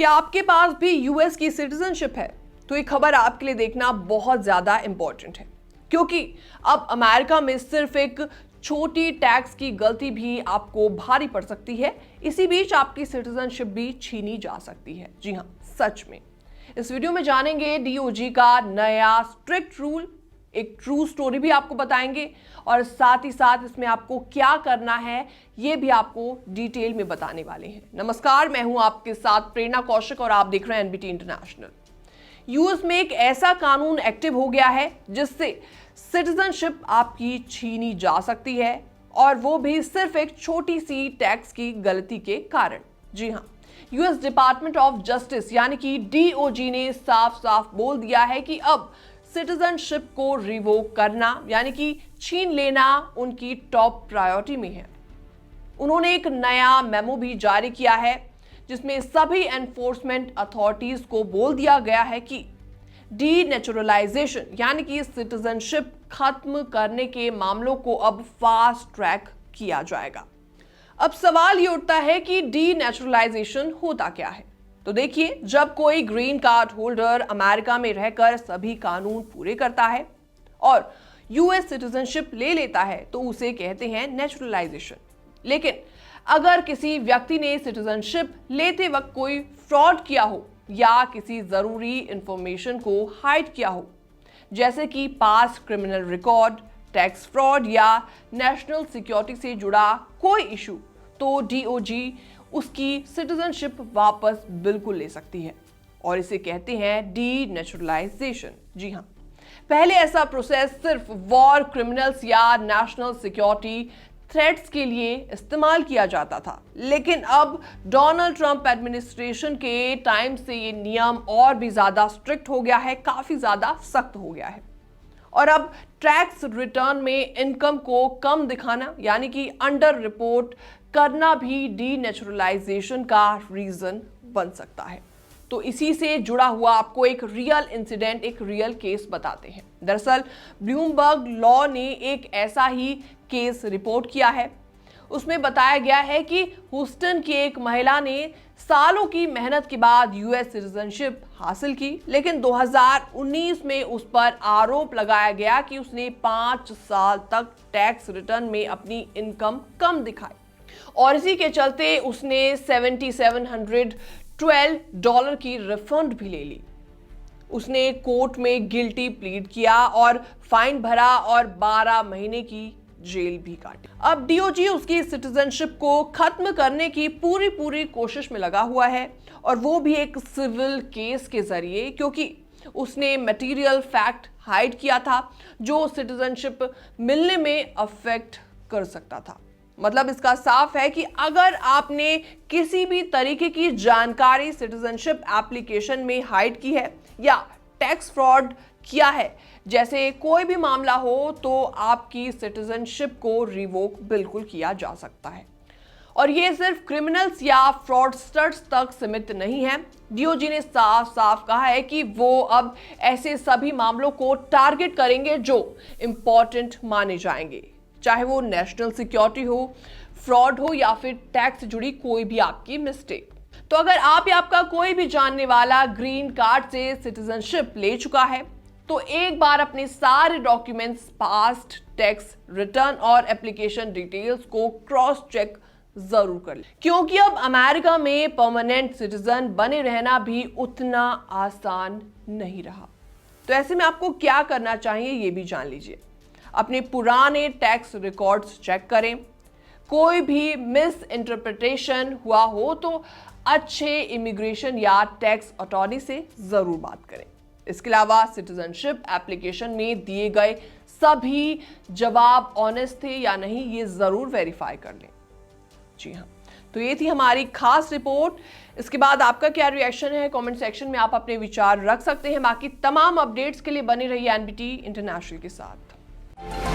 क्या आपके पास भी यूएस की सिटीजनशिप है? तो ये खबर आपके लिए देखना बहुत ज्यादा इंपॉर्टेंट है, क्योंकि अब अमेरिका में सिर्फ एक छोटी टैक्स की गलती भी आपको भारी पड़ सकती है। इसी बीच आपकी सिटीजनशिप भी छीनी जा सकती है। जी हाँ, सच में। इस वीडियो में जानेंगे डीओजी का नया स्ट्रिक्ट रूल, एक ट्रू स्टोरी भी आपको बताएंगे और साथ ही साथ इसमें आपको क्या करना है ये भी आपको डिटेल में बताने वाले हैं। नमस्कार, मैं हूं आपके साथ प्रेरणा कौशिक और आप देख रहे हैं एनबीटी इंटरनेशनल। यूएस में एक ऐसा कानून एक्टिव हो गया है जिससे सिटीजनशिप आपकी छीनी जा सकती है, और वो भी सिर्फ एक छोटी सी टैक्स की गलती के कारण। जी हाँ, यूएस डिपार्टमेंट ऑफ जस्टिस यानी कि डीओजी ने साफ साफ बोल दिया है कि अब सिटीजनशिप को रिवोक करना यानी कि छीन लेना उनकी टॉप प्रायोरिटी में है। उन्होंने एक नया मेमो भी जारी किया है जिसमें सभी एनफोर्समेंट अथॉरिटीज को बोल दिया गया है कि डीनेचुरलाइजेशन यानी कि सिटीजनशिप खत्म करने के मामलों को अब फास्ट ट्रैक किया जाएगा। अब सवाल ये उठता है कि डीनेचुरलाइजेशन होता क्या है? तो देखिए, जब कोई ग्रीन कार्ड होल्डर अमेरिका में रहकर सभी कानून पूरे करता है और यूएस सिटीजनशिप ले लेता है तो उसे कहते हैं नेचुरलाइजेशन। लेकिन अगर किसी व्यक्ति ने सिटीजनशिप लेते वक्त कोई फ्रॉड किया हो या किसी जरूरी इंफॉर्मेशन को हाइड किया हो, जैसे कि past criminal record, tax fraud या नेशनल सिक्योरिटी से जुड़ा कोई इशू, तो डीओजी उसकी सिटीजनशिप वापस बिल्कुल ले सकती है और इसे कहते हैं डीनेचुरलाइजेशन। जी हाँ, पहले ऐसा प्रोसेस सिर्फ वॉर क्रिमिनल्स या नेशनल सिक्योरिटी थ्रेट्स के लिए इस्तेमाल किया जाता था, लेकिन अब डोनाल्ड ट्रंप एडमिनिस्ट्रेशन के टाइम से ये नियम और भी ज्यादा स्ट्रिक्ट हो गया है, काफी ज्यादा सख्त हो गया है। और अब टैक्स रिटर्न में इनकम को कम दिखाना यानी कि अंडर रिपोर्ट करना भी डीनेचुरलाइजेशन का रीजन बन सकता है। तो इसी से जुड़ा हुआ आपको एक रियल इंसिडेंट, एक रियल केस बताते हैं। दरअसल ब्लूमबर्ग लॉ ने एक ऐसा ही केस रिपोर्ट किया है। उसमें बताया गया है कि ह्यूस्टन की एक महिला ने सालों की मेहनत के बाद यूएस सिटीजनशिप हासिल की, लेकिन 2019 में उस पर आरोप लगाया गया कि उसने 5 साल तक टैक्स रिटर्न में अपनी इनकम कम दिखाई और इसी के चलते उसने $7,712 की रिफंड भी ले ली। उसने कोर्ट में गिल्टी प्लीड किया और फाइन भरा और 12 महीने की जेल भी काटी। अब डीओजी उसकी सिटीजनशिप को खत्म करने की पूरी कोशिश में लगा हुआ है, और वो भी एक सिविल केस के जरिए, क्योंकि उसने मटेरियल फैक्ट हाइड किया था जो सिटीजनशिप मिलने में अफेक्ट कर सकता था। मतलब इसका साफ है कि अगर आपने किसी भी तरीके की जानकारी सिटीजनशिप एप्लीकेशन में हाइड की है या टैक्स फ्रॉड किया है, जैसे कोई भी मामला हो, तो आपकी सिटीजनशिप को रिवोक बिल्कुल किया जा सकता है। और ये सिर्फ क्रिमिनल्स या फ्रॉडस्टर्स तक सीमित नहीं है। डीओजी ने साफ साफ कहा है कि वो अब ऐसे सभी मामलों को टारगेट करेंगे जो इंपॉर्टेंट माने जाएंगे, चाहे वो नेशनल सिक्योरिटी हो, फ्रॉड हो या फिर टैक्स से जुड़ी कोई भी आपकी मिस्टेक। तो अगर आप या आपका कोई भी जानने वाला ग्रीन कार्ड से सिटीजनशिप ले चुका है, तो एक बार अपने सारे डॉक्यूमेंट्स, पास्ट टैक्स रिटर्न और एप्लीकेशन डिटेल्स को क्रॉस चेक जरूर कर ले, क्योंकि अब अमेरिका में परमानेंट सिटीजन बने रहना भी उतना आसान नहीं रहा। तो ऐसे में आपको क्या करना चाहिए ये भी जान लीजिए। अपने पुराने टैक्स रिकॉर्ड्स चेक करें। कोई भी मिस इंटरप्रिटेशन हुआ हो तो अच्छे इमिग्रेशन या टैक्स अटॉर्नी से जरूर बात करें। इसके अलावा सिटीजनशिप एप्लीकेशन में दिए गए सभी जवाब ऑनेस्ट थे या नहीं, ये जरूर वेरीफाई कर लें। जी हाँ, तो ये थी हमारी खास रिपोर्ट। इसके बाद आपका क्या रिएक्शन है, कमेंट सेक्शन में आप अपने विचार रख सकते हैं। बाकी तमाम अपडेट्स के लिए बने रहिए एनबीटी इंटरनेशनल के साथ।